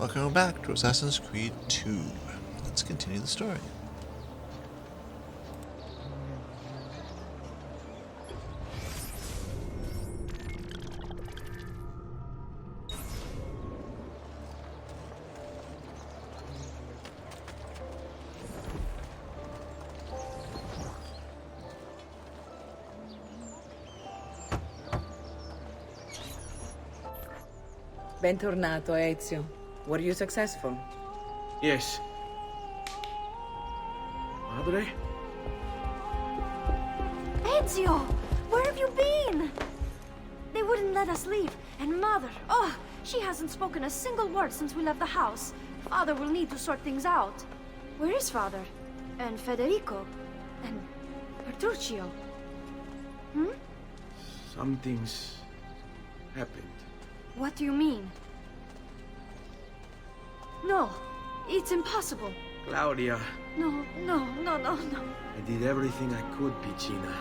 Welcome back to Assassin's Creed 2. Let's continue the story. Bentornato, Ezio. Were you successful? Yes. Madre? Ezio! Where have you been? They wouldn't let us leave. And Mother, oh, she hasn't spoken a single word since we left the house. Father will need to sort things out. Where is Father? And Federico? And Petruccio? Something's happened. What do you mean? No, it's impossible. Claudia, No. I did everything I could, Piccina.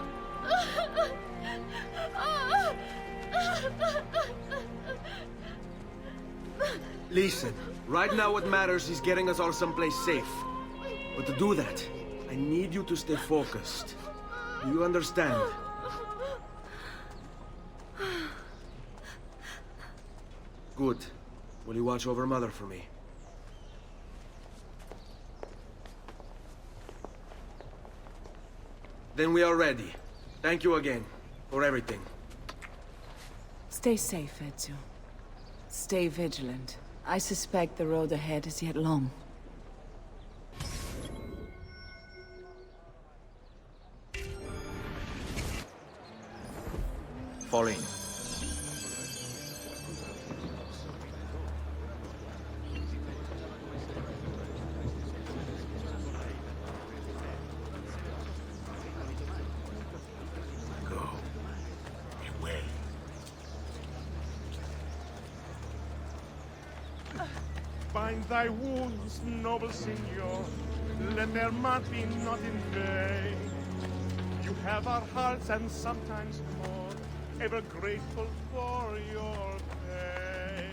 Listen, right now what matters is getting us all someplace safe. But to do that, I need you to stay focused. Do you understand? Good. Will you watch over Mother for me? Then we are ready. Thank you again for everything. Stay safe, Ezio. Stay vigilant. I suspect the road ahead is yet long. Fall in. Bind thy wounds, noble Signor. Let their mark be not in vain. You have our hearts and sometimes more, ever grateful for your pain.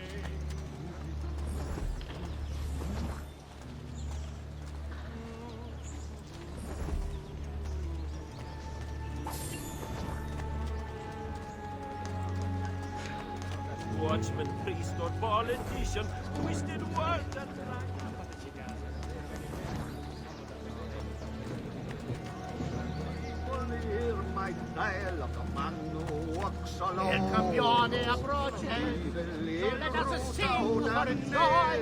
Watchman, priest, or politician, twisted word and Il campione approaches, so let us sing for joy.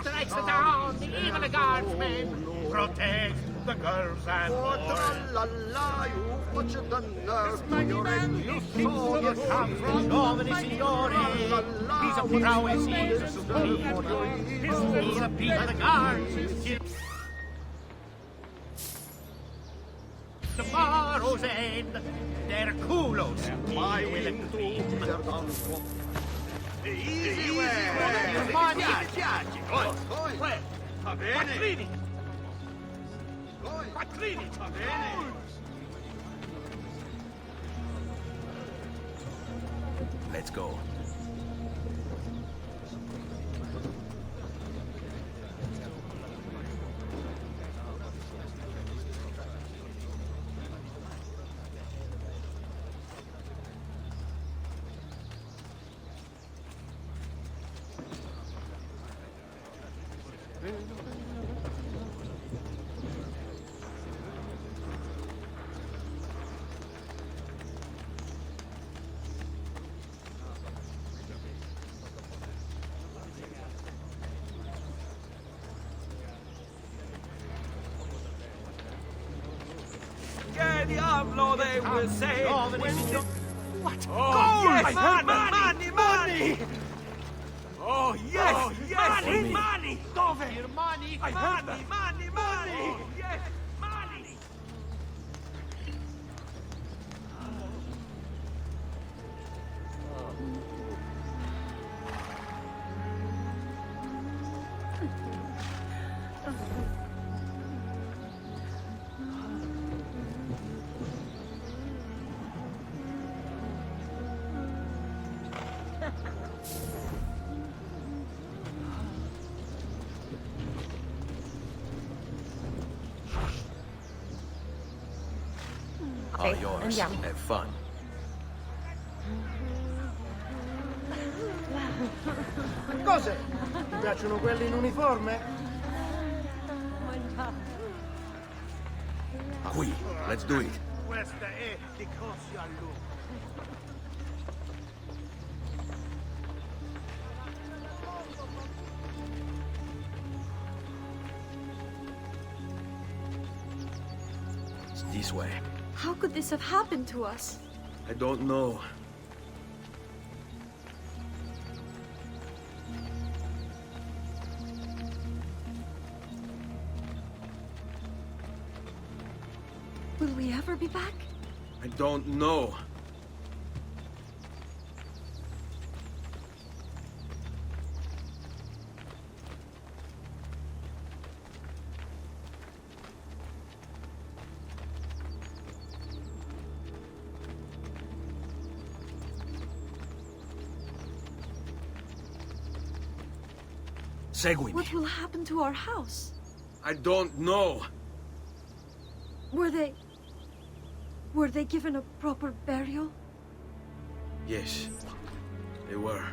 Strikes down the evil guardsmen, protect the girls and boys. This mighty man, he comes from Giovani Signore. He's a prowess, he's a supreme. He's a beat of the guards. Tomorrow's end, their culos I will entomb. Easy way! Money! Quattrini! Quattrini! Let's go. Che diavolo, they will say. What? Oh, yes, money! Oh, yes, yes, money! Dove? Your money! I heard that. Money! Oh, yes, money! All yours. andiamo. Have fun. Cos'è? Ti piacciono quelli in uniforme? Qui, let's do it. Questa è di corsi a lungo. It's this way. How could this have happened to us? I don't know. Will we ever be back? I don't know. Seguimi. What will happen to our house? I don't know. Were they given a proper burial? Yes, they were.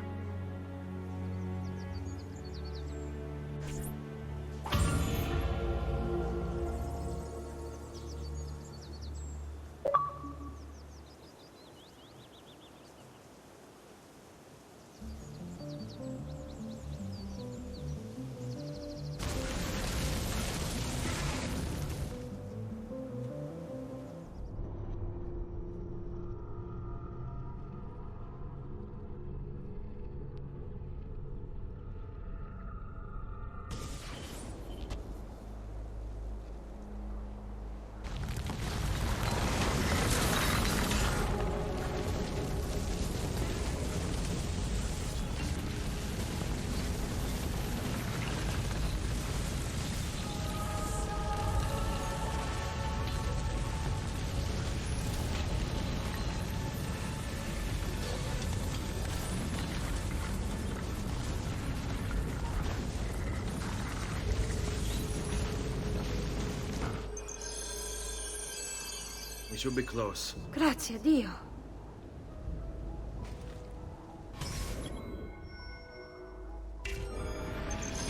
We should be close. Grazie a Dio.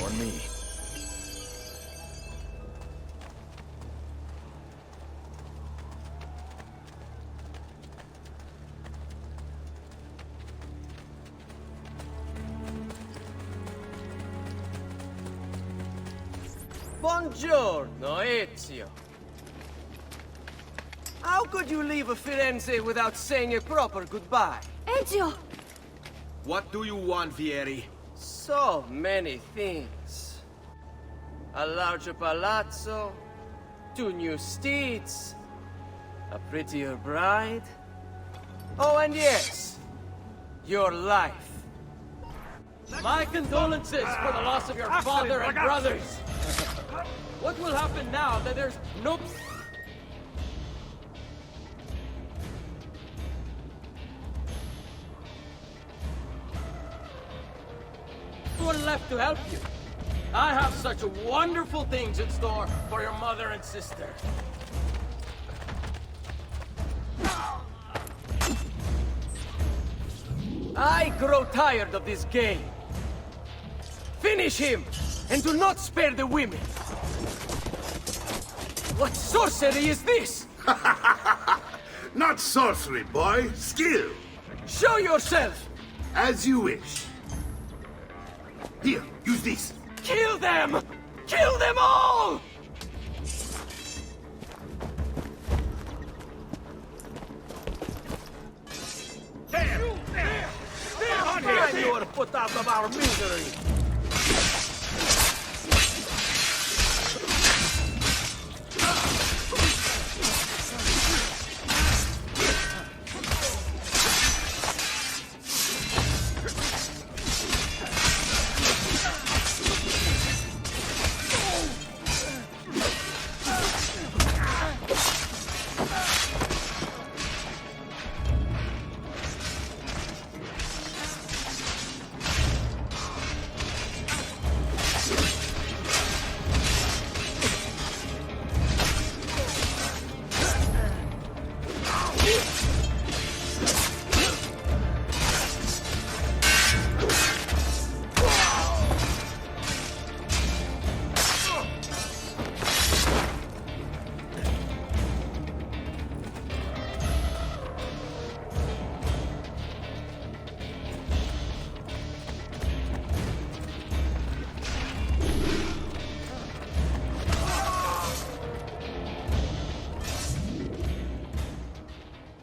On me. Buongiorno, Ezio. How could you leave a Firenze without saying a proper goodbye? Ezio! What do you want, Vieri? So many things. A larger palazzo, 2 new steeds, a prettier bride. Oh, and yes, your life. My condolences for the loss of your father and brothers. What will happen now that there's no... one left to help you. I have such wonderful things in store for your mother and sister. I grow tired of this game. Finish him, and do not spare the women. What sorcery is this? Not sorcery, boy. Skill. Show yourself! As you wish. Here, use this. Kill them! Kill them all! Time you ought to put out of our misery.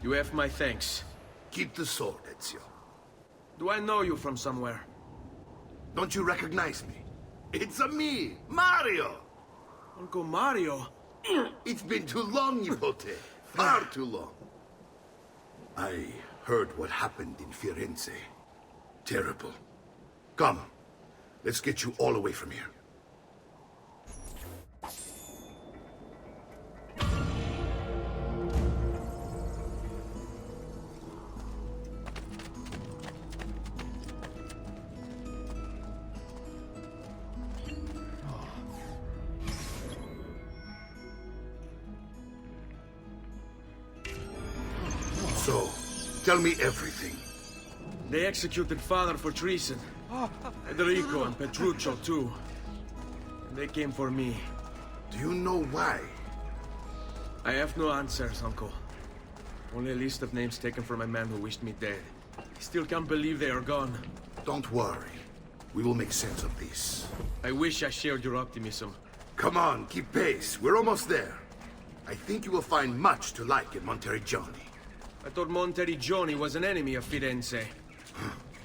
You have my thanks. Keep the sword, Ezio. Do I know you from somewhere? Don't you recognize me? It's a me, Mario! Uncle Mario? It's been too long, Nipote. Far too long. I heard what happened in Firenze. Terrible. Come, let's get you all away from here. So, tell me everything. They executed father for treason. Federico and Petruccio, too. And they came for me. Do you know why? I have no answers, Uncle. Only a list of names taken from a man who wished me dead. I still can't believe they are gone. Don't worry. We will make sense of this. I wish I shared your optimism. Come on, keep pace. We're almost there. I think you will find much to like in Monteriggioni. I thought Monteriggioni was an enemy of Firenze.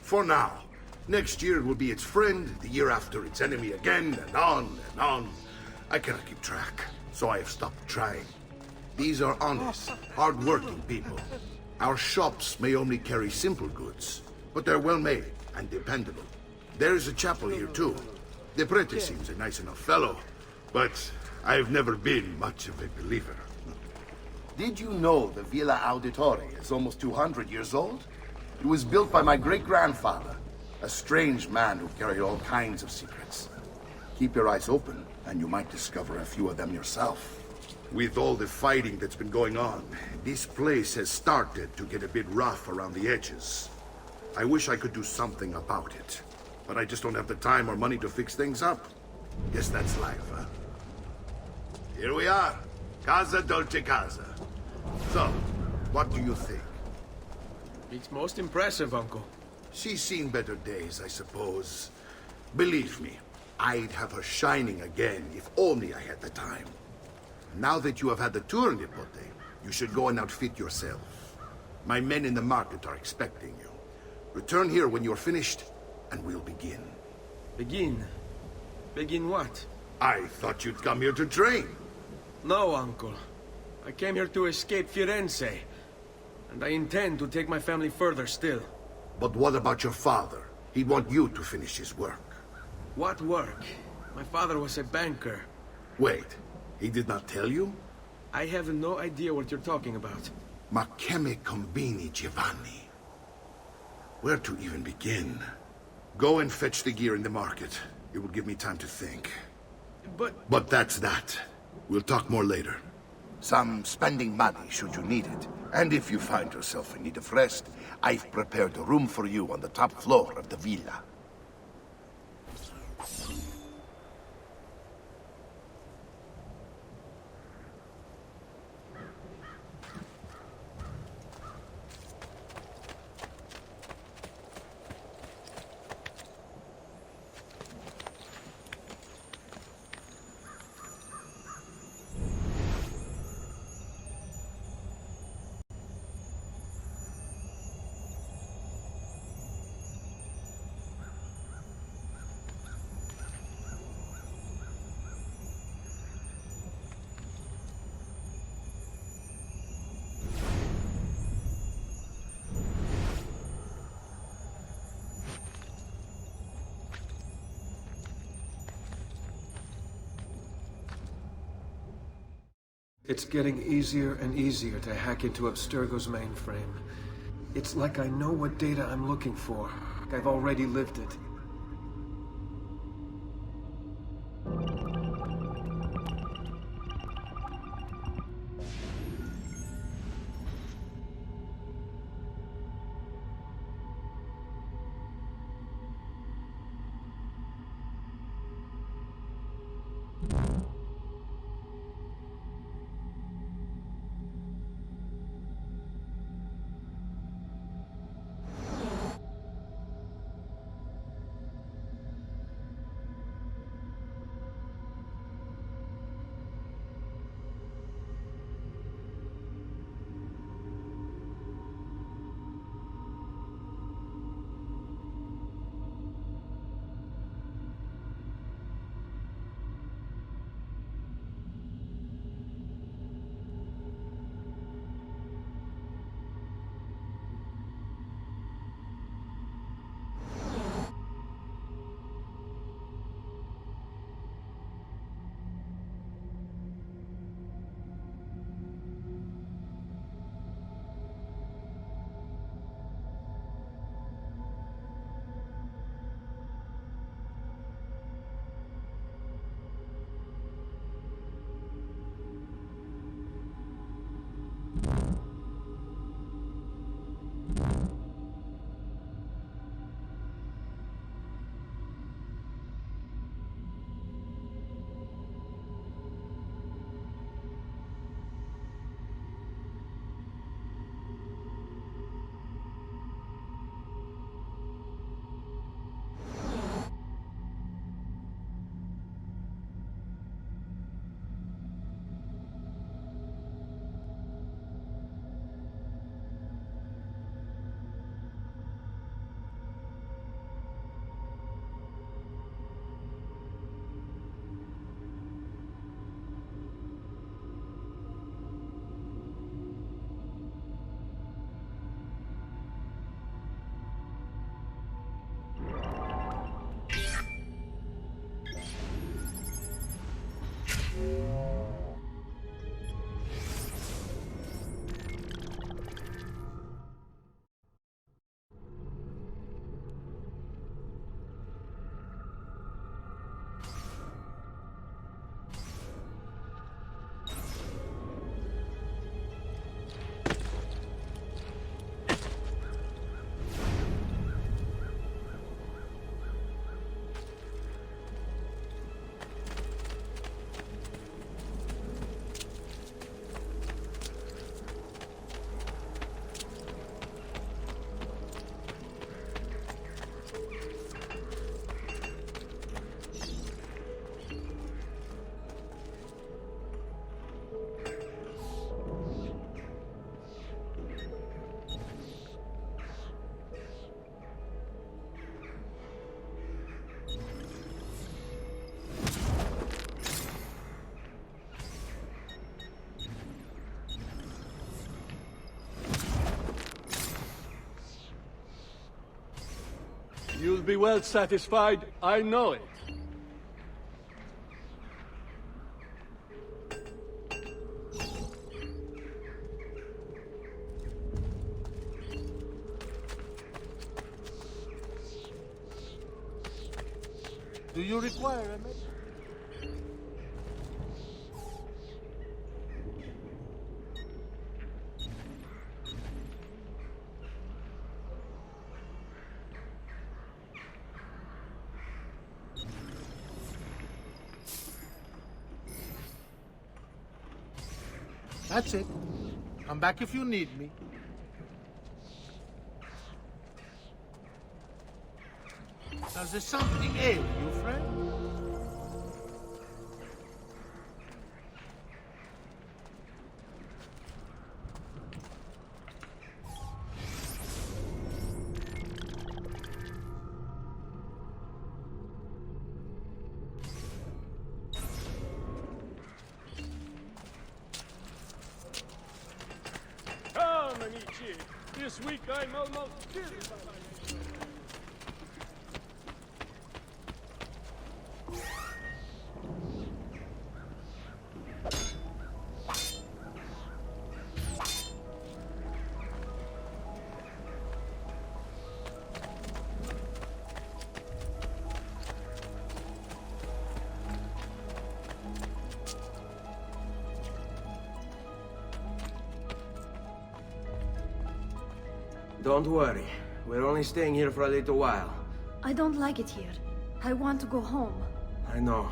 For now. Next year it will be its friend, the year after its enemy again, and on and on. I cannot keep track, so I have stopped trying. These are honest, hard-working people. Our shops may only carry simple goods, but they're well-made and dependable. There is a chapel here, too. The prete seems a nice enough fellow, but I've never been much of a believer. Did you know the Villa Auditore is almost 200 years old? It was built by my great-grandfather, a strange man who carried all kinds of secrets. Keep your eyes open, and you might discover a few of them yourself. With all the fighting that's been going on, this place has started to get a bit rough around the edges. I wish I could do something about it, but I just don't have the time or money to fix things up. Guess that's life, huh? Here we are. Casa Dolce Casa. So, what do you think? It's most impressive, Uncle. She's seen better days, I suppose. Believe me, I'd have her shining again if only I had the time. Now that you have had the tour, Nipote, you should go and outfit yourself. My men in the market are expecting you. Return here when you're finished, and we'll begin. Begin? Begin what? I thought you'd come here to train. No, Uncle. I came here to escape Firenze. And I intend to take my family further still. But what about your father? He'd want you to finish his work. What work? My father was a banker. Wait, he did not tell you? I have no idea what you're talking about. Ma che me combini, Giovanni? Where to even begin? Go and fetch the gear in the market. It will give me time to think. But that's that. We'll talk more later. Some spending money should you need it. And if you find yourself in need of rest, I've prepared a room for you on the top floor of the villa. It's getting easier and easier to hack into Abstergo's mainframe. It's like I know what data I'm looking for. I've already lived it. You'll be well satisfied, I know it. Do you require a med? That's it. Come back if you need me. Does there something ail you, friend? Come, Amici. This week I'm almost killed by my... Don't worry. We're only staying here for a little while. I don't like it here. I want to go home. I know.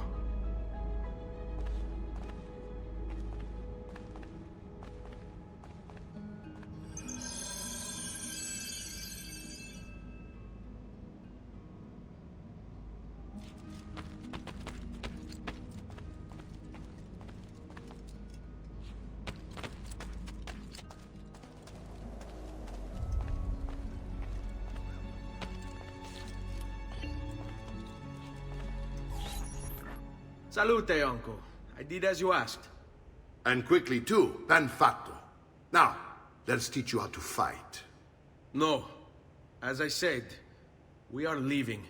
Salute, uncle. I did as you asked. And quickly too, ben fatto. Now, let's teach you how to fight. No. As I said, we are leaving.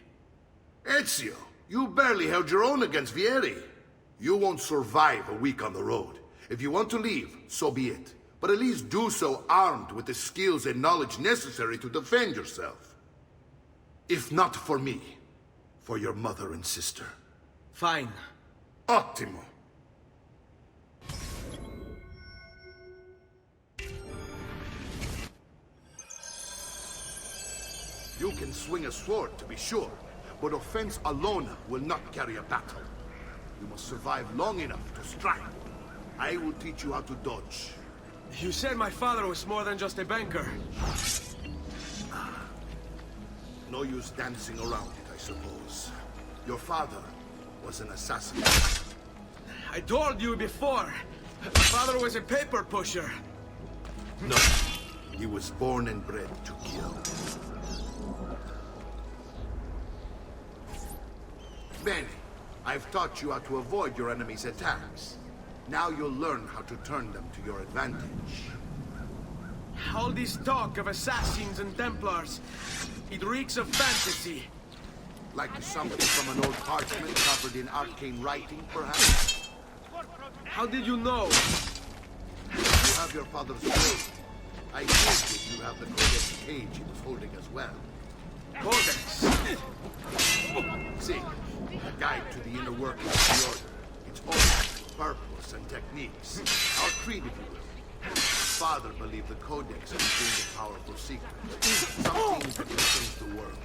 Ezio, you barely held your own against Vieri. You won't survive a week on the road. If you want to leave, so be it. But at least do so armed with the skills and knowledge necessary to defend yourself. If not for me, for your mother and sister. Fine. Ottimo. You can swing a sword, to be sure, but offense alone will not carry a battle. You must survive long enough to strike. I will teach you how to dodge. You said my father was more than just a banker. No use dancing around it, I suppose. Your father was an assassin. I told you before. My father was a paper pusher. No. He was born and bred to kill. Bene. I've taught you how to avoid your enemy's attacks. Now you'll learn how to turn them to your advantage. All this talk of assassins and Templars, it reeks of fantasy. Like something from an old parchment covered in arcane writing, perhaps? How did you know? You have your father's blade. I think that you have the codex page he was holding as well. Codex? See, a guide to the inner workings of the Order. Its order, purpose, and techniques. Our creed, if you will. Father believed the Codex contained a powerful secret. Something that will change the world.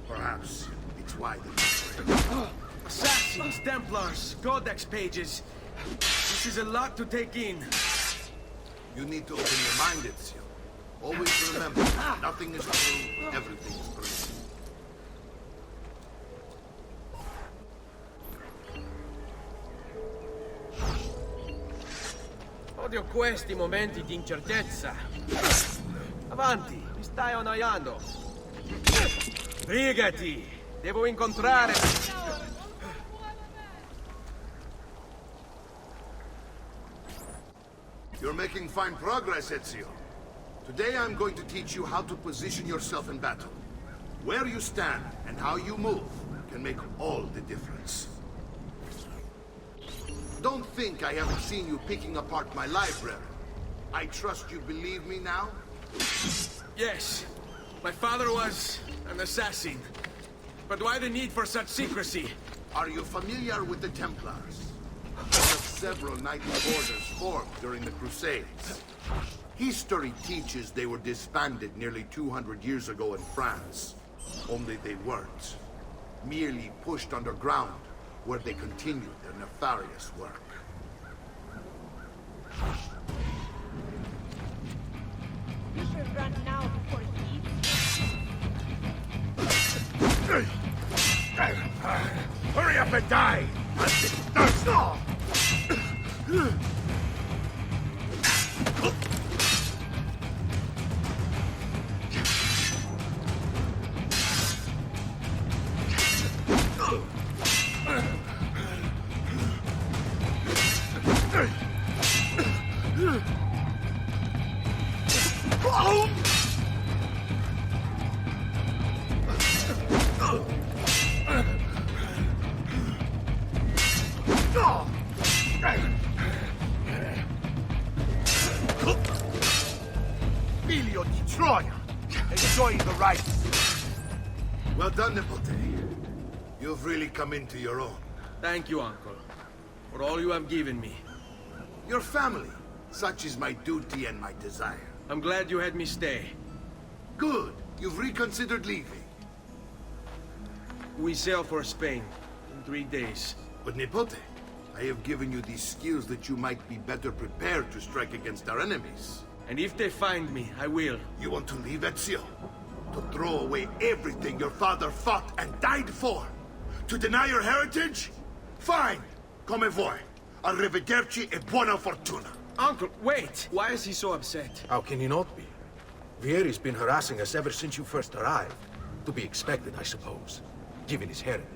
Perhaps it's why the Assassins, Templars, Codex pages. This is a lot to take in. You need to open your mind, Ezio. Always remember, nothing is true, everything is true. Odio questi momenti di incertezza. Avanti, mi stai annoiando. Brigati! Devo incontrare... You're making fine progress, Ezio. Today I'm going to teach you how to position yourself in battle. Where you stand and how you move can make all the difference. Don't think I haven't seen you picking apart my library. I trust you believe me now? Yes. My father was an assassin. But why the need for such secrecy? Are you familiar with the Templars? One of several knightly orders formed during the Crusades. History teaches they were disbanded nearly 200 years ago in France. Only they weren't. Merely pushed underground, where they continued their nefarious work. You should run now before he eats. Hurry up and die! No! Filio di Troia! Enjoying the ride. Well done, Nipote. You've really come into your own. Thank you, Uncle, for all you have given me. Your family. Such is my duty and my desire. I'm glad you had me stay. Good. You've reconsidered leaving. We sail for Spain in 3 days. But Nipote, I have given you these skills that you might be better prepared to strike against our enemies. And if they find me, I will. You want to leave Ezio? To throw away everything your father fought and died for? To deny your heritage? Fine. Come vuoi. Arrivederci e buona fortuna. Uncle, wait! Why is he so upset? How can he not be? Vieri's been harassing us ever since you first arrived. To be expected, I suppose, given his heritage.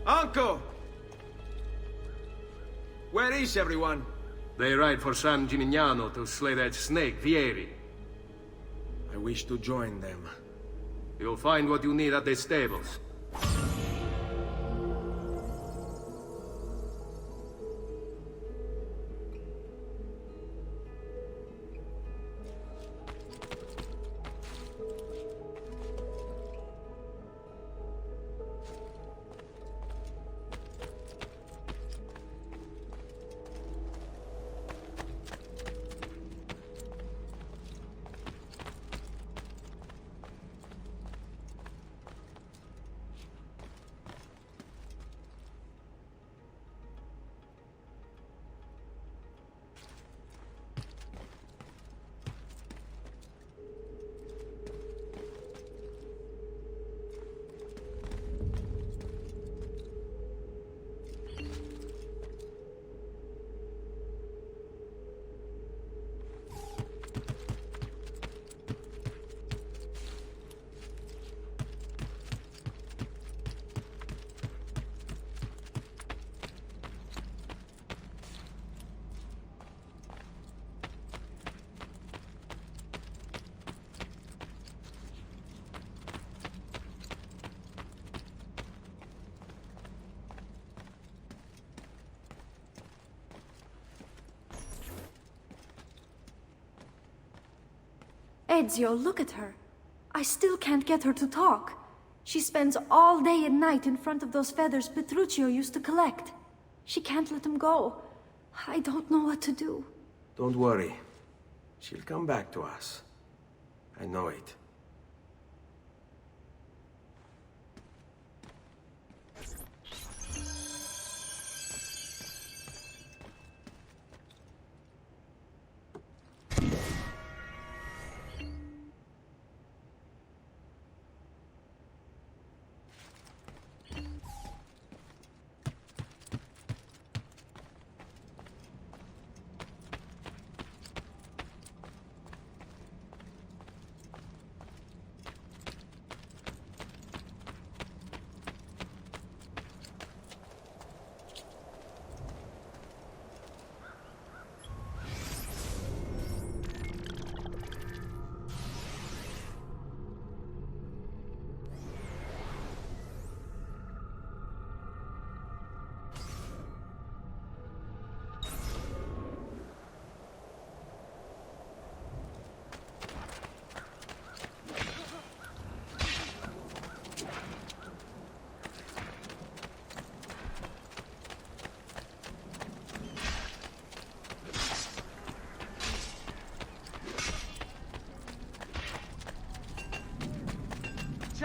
Uncle! Where is everyone? They ride for San Gimignano to slay that snake, Vieri. I wish to join them. You'll find what you need at the stables. Ezio, look at her. I still can't get her to talk. She spends all day and night in front of those feathers Petruchio used to collect. She can't let them go. I don't know what to do. Don't worry. She'll come back to us. I know it.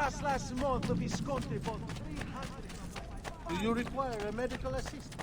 Just last month, the Visconti bought 300... Do you require a medical assistant?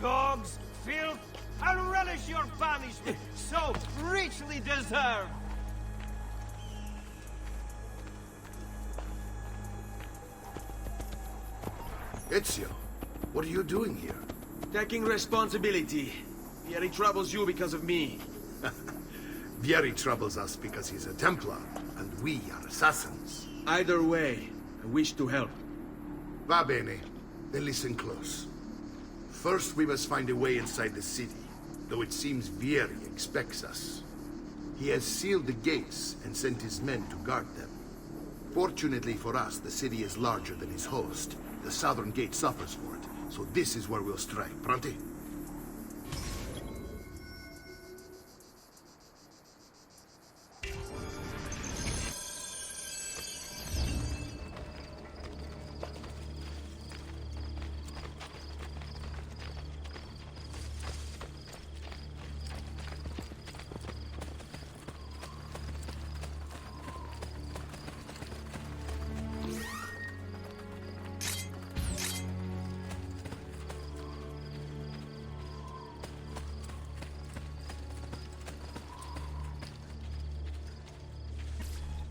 Dogs, filth, I relish your punishment, so richly deserved! Ezio, what are you doing here? Taking responsibility. Vieri troubles you because of me. Vieri troubles us because he's a Templar, and we are assassins. Either way, I wish to help. Va bene. Then listen close. First, we must find a way inside the city, though it seems Vieri expects us. He has sealed the gates and sent his men to guard them. Fortunately for us, the city is larger than his host. The southern gate suffers for it, so this is where we'll strike. Pronti?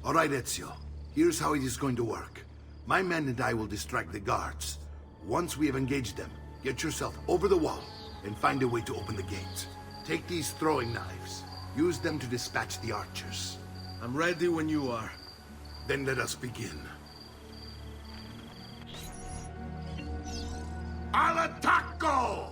All right, Ezio. Here's how it is going to work. My men and I will distract the guards. Once we have engaged them, get yourself over the wall and find a way to open the gates. Take these throwing knives. Use them to dispatch the archers. I'm ready when you are. Then let us begin. Al attacco!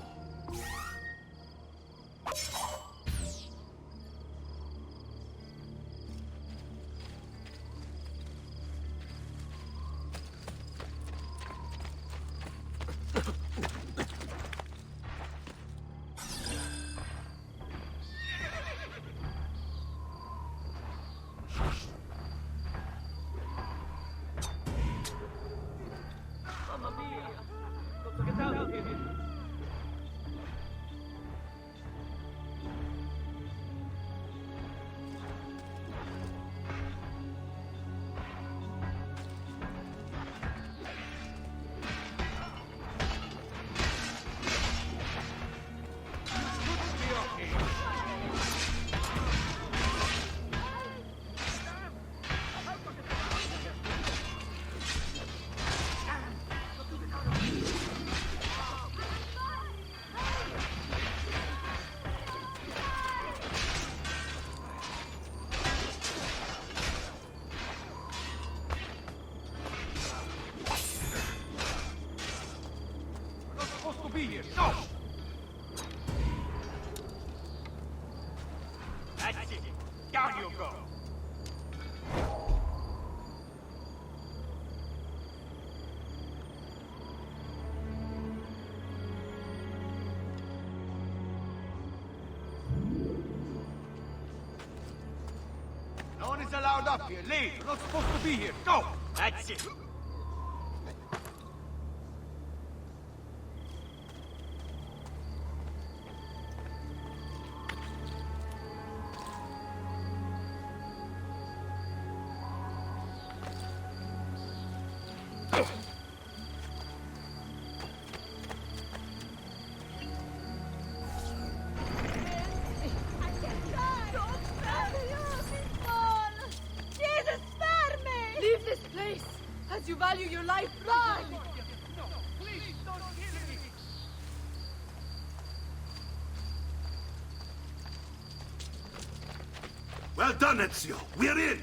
Be here. No! That's it. Down you go. No one is allowed up here. Leave. You're not supposed to be here. Go! That's it. Leave this place! As you value your life, run! Please don't kill me. Well done, Ezio. We're in!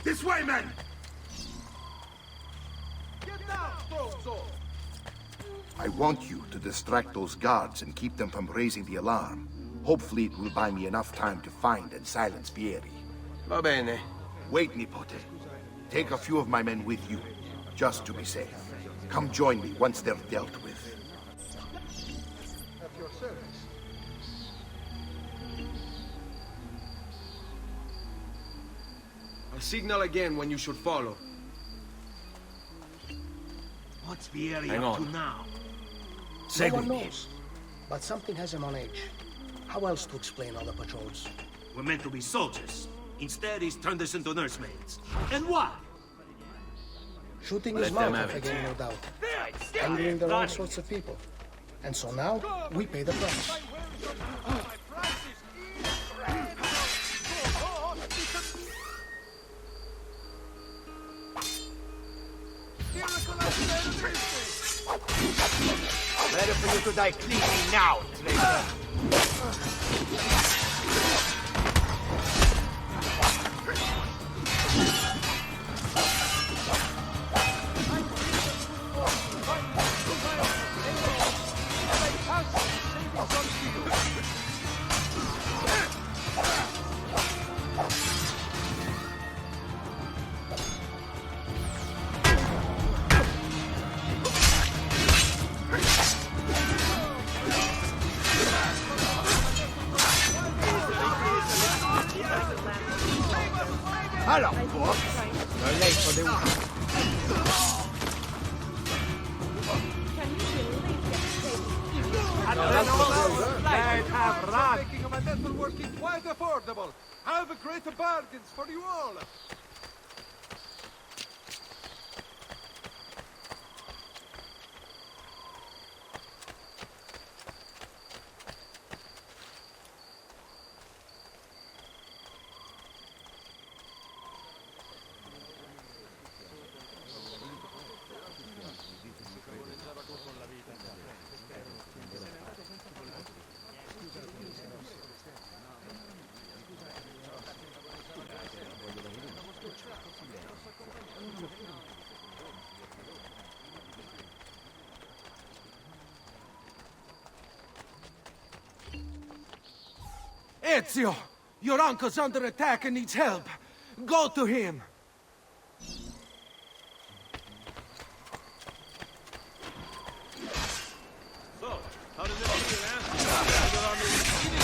This way, men! Get down, Strozzo. I want you to distract those guards and keep them from raising the alarm. Hopefully it will buy me enough time to find and silence Vieri. Va bene. Wait, Nipote. Take a few of my men with you, just to be safe. Come join me once they're dealt with. At your service. I'll signal again when you should follow. What's Vieri Hang up on. to now? No one knows. But something has him on edge. How else to explain all the patrols? We're meant to be soldiers. Instead, he's turned us into nursemaids. And why? Shooting Let his them mouth have off it. again, no doubt. Angering the wrong sorts of people. And so now, we pay the price. Better for you to die cleanly now, traitor. Hello, folks. You're late for the Making a metal working quite affordable. Have great bargains for you all. Ezio! Your uncle's under attack and needs help. Go to him. So, how does it feel, eh? You're on the receiving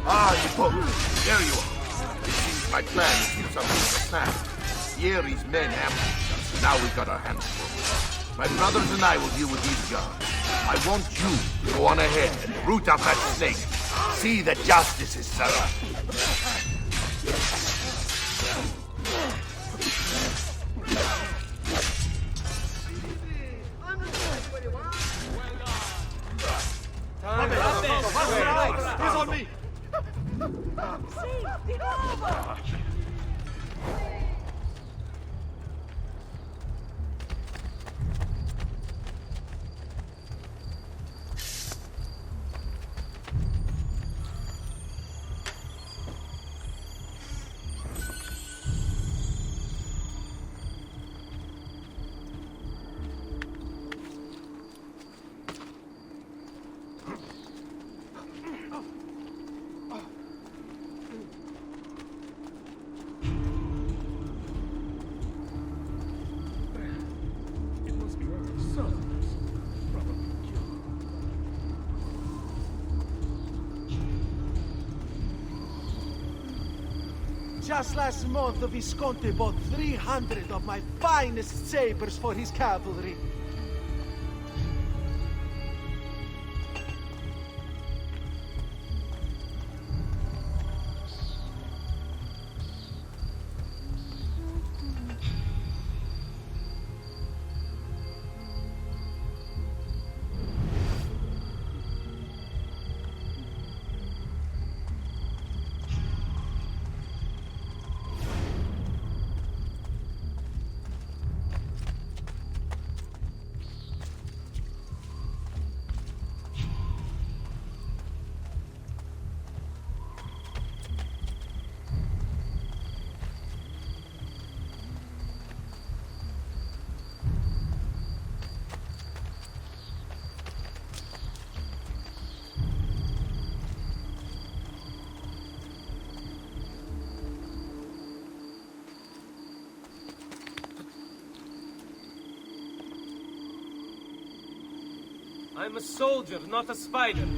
Ah, you folks. There you are. It seems my plan is to do something with the snap. Yeri's men ambushed us, and now we've got our hands full. My brothers and I will deal with these guards. I want you to go on ahead and root out that snake. See that justice is served. He's on me. Just last month, the Visconti bought 300 of my finest sabers for his cavalry. I'm a soldier, not a spider.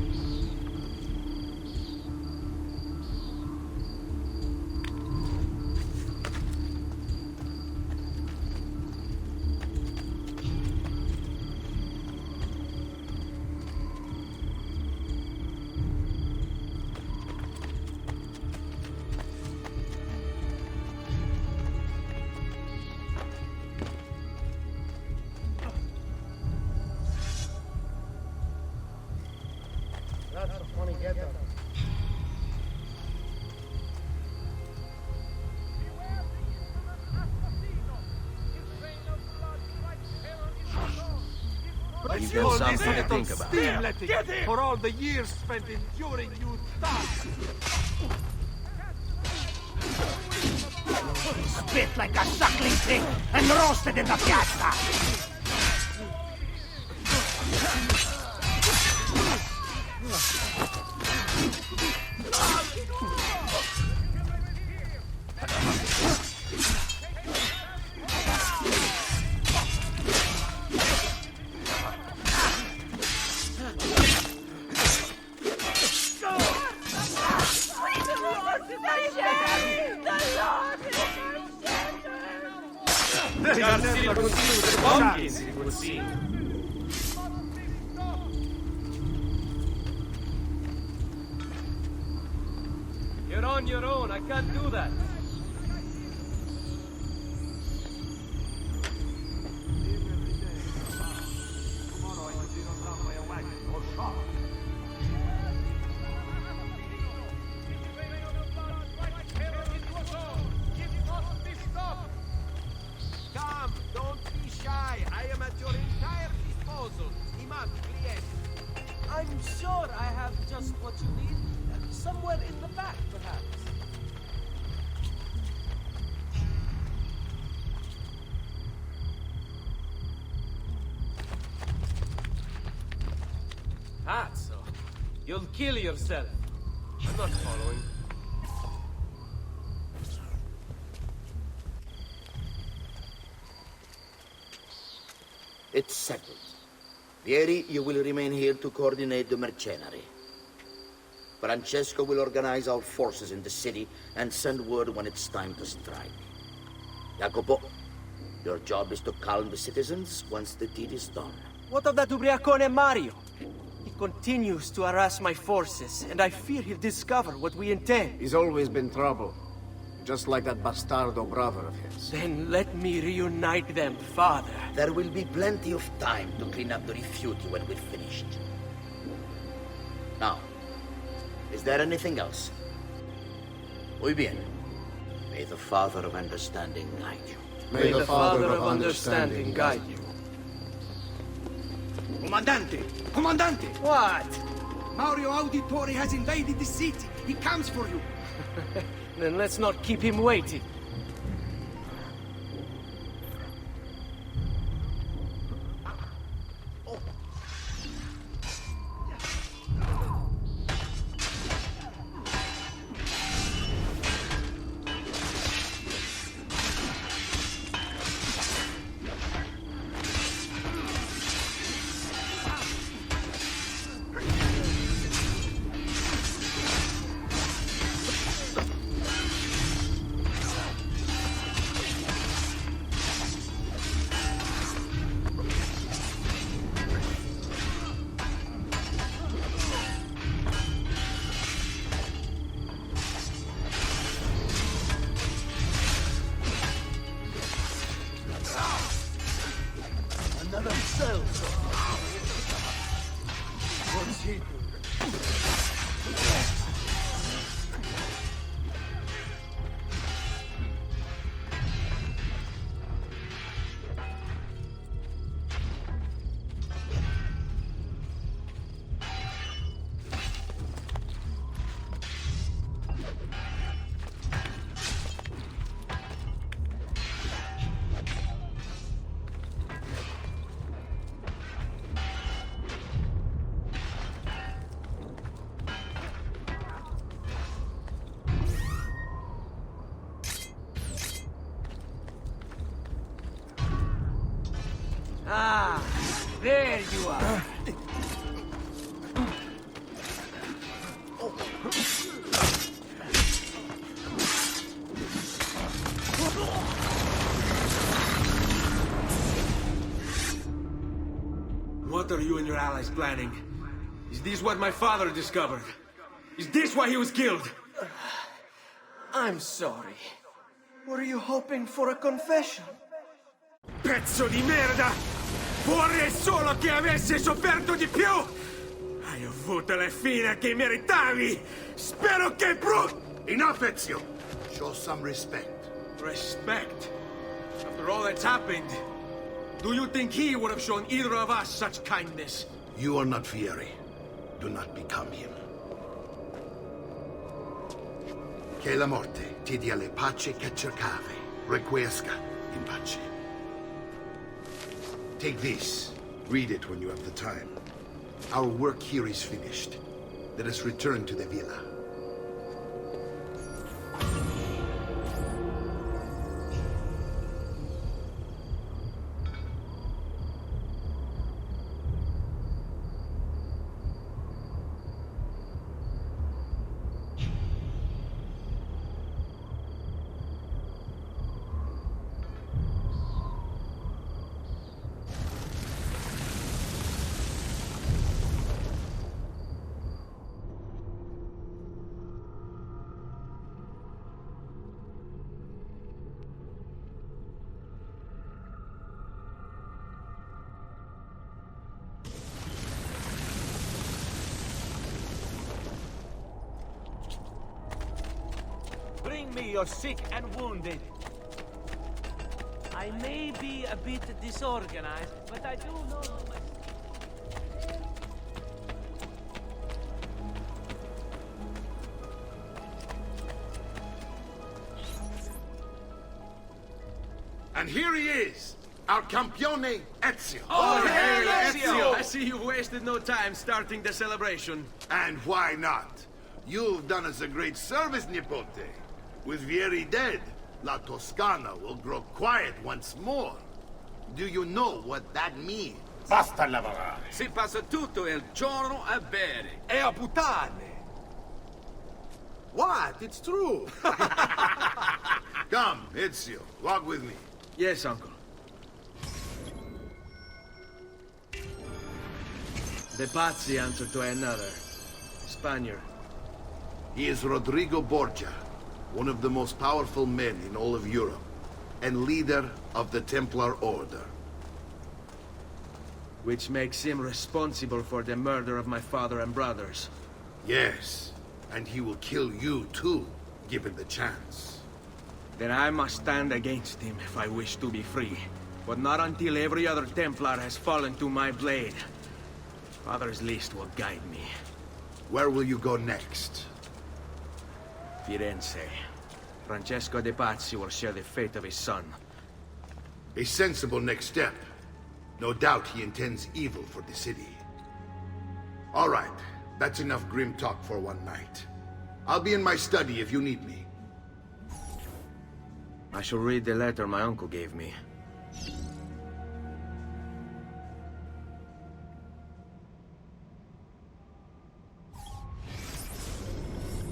Give them something to think about. Steam-letting for all the years spent enduring you thoughts. Spit like a suckling pig and roasted in the piazza! You're on your own. I can't do that. Come, don't be shy. I am at your entire disposal. Imam, client. I'm sure I have just what you need. Somewhere in the back, perhaps. Pazzo, you'll kill yourself. I'm not following. It's settled. Vieri, you will remain here to coordinate the mercenary. Francesco will organize our forces in the city and send word when it's time to strike. Jacopo, your job is to calm the citizens once the deed is done. What of that Ubriacone Mario? He continues to harass my forces, and I fear he'll discover what we intend. He's always been trouble. Just like that bastardo brother of his. Then let me reunite them, father. There will be plenty of time to clean up the rifiuti when we're finished. Now, is there anything else? Muy bien. May the Father of Understanding guide you. May the Father of Understanding guide you. Comandante! Comandante! What? Mario Auditore has invaded the city. He comes for you. Then let's not keep him waiting. What's he Ah, there you are. What are you and your allies planning? Is this what my father discovered? Is this why he was killed? I'm sorry. Were you hoping for a confession? Pezzo di merda! Vorrei solo che avessi sofferto di più! Hai avuto la fine che meritavi! Spero che Enough, Ezio! Show some respect. Respect? After all that's happened, Do you think he would have shown either of us such kindness? You are not Fieri. Do not become him. Che la morte ti dia le pace che cercavi. Requiesca in pace. Take this. Read it when you have the time. Our work here is finished. Let us return to the villa. Bring me your sick and wounded. I may be a bit disorganized, but I do know my... And here he is, our campione Ezio. Oh, hey, Ezio! I see you've wasted no time starting the celebration. And why not? You've done us a great service, Nipote. With Vieri dead, La Toscana will grow quiet once more. Do you know what that means? Basta lavorare. Si passa tutto il giorno a bere. E a puttane! What? It's true! Come, Ezio, walk with me. Yes, uncle. The Pazzi answer to another. Spaniard. He is Rodrigo Borgia, one of the most powerful men in all of Europe, and leader of the Templar Order. Which makes him responsible for the murder of my father and brothers. Yes, and he will kill you too, given the chance. Then I must stand against him if I wish to be free. But not until every other Templar has fallen to my blade. Father's list will guide me. Where will you go next? Firenze. Francesco de Pazzi will share the fate of his son. A sensible next step. No doubt he intends evil for the city. All right, that's enough grim talk for one night. I'll be in my study if you need me. I shall read the letter my uncle gave me.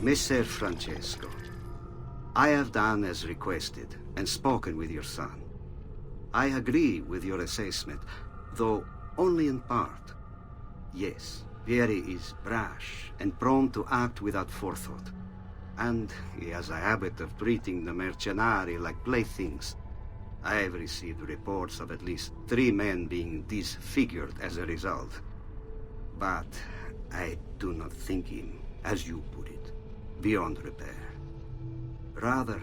Messer Francesco, I have done as requested and spoken with your son. I agree with your assessment, though only in part. Yes, Vieri is brash and prone to act without forethought. And he has a habit of treating the mercenari like playthings. I have received reports of at least 3 men being disfigured as a result. But I do not think him, as you put it, beyond repair. Rather,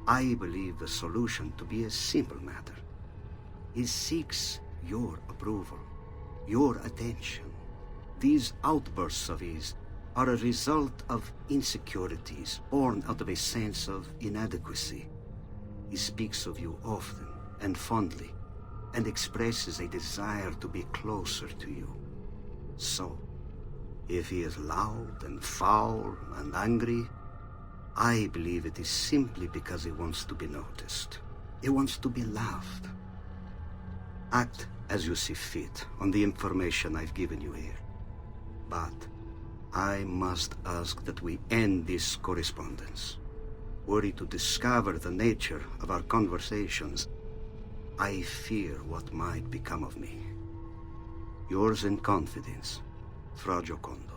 I believe the solution to be a simple matter. He seeks your approval, your attention. These outbursts of his are a result of insecurities born out of a sense of inadequacy. He speaks of you often and fondly, and expresses a desire to be closer to you. So, if he is loud and foul and angry, I believe it is simply because he wants to be noticed. He wants to be loved. Act as you see fit on the information I've given you here. But I must ask that we end this correspondence. Were he to discover the nature of our conversations, I fear what might become of me. Yours in confidence, Fra Giocondo.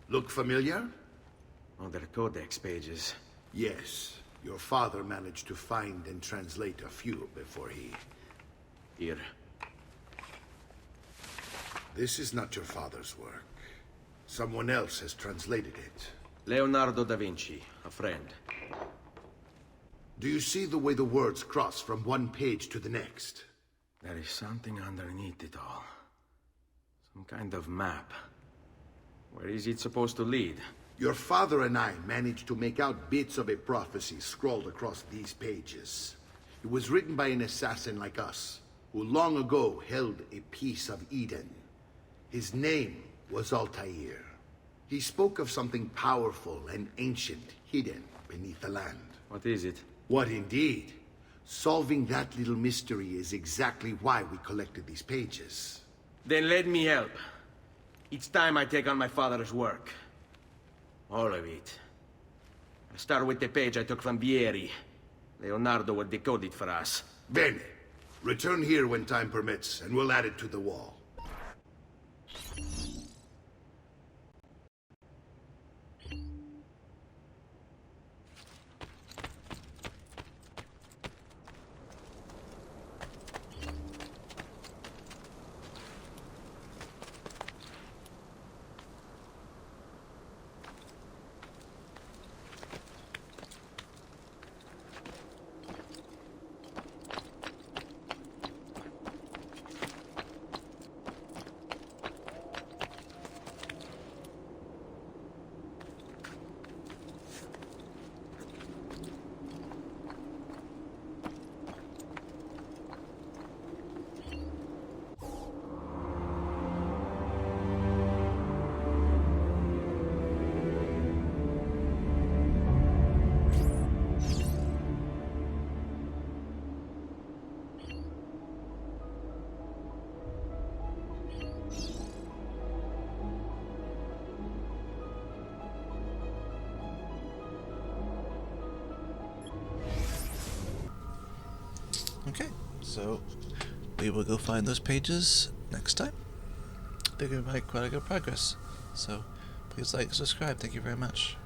Look familiar? Oh, they're codex pages. Yes. Your father managed to find and translate a few before he... Here. This is not your father's work. Someone else has translated it. Leonardo da Vinci, a friend. Do you see the way the words cross from one page to the next? There is something underneath it all. Some kind of map. Where is it supposed to lead? Your father and I managed to make out bits of a prophecy scrawled across these pages. It was written by an assassin like us, who long ago held a piece of Eden. His name was Altair. He spoke of something powerful and ancient hidden beneath the land. What is it? What indeed? Solving that little mystery is exactly why we collected these pages. Then let me help. It's time I take on my father's work. All of it. I'll start with the page I took from Vieri. Leonardo will decode it for us. Bene. Return here when time permits, and we'll add it to the wall. Okay, so we will go find those pages next time. I think we made quite a good progress. So please like and subscribe. Thank you very much.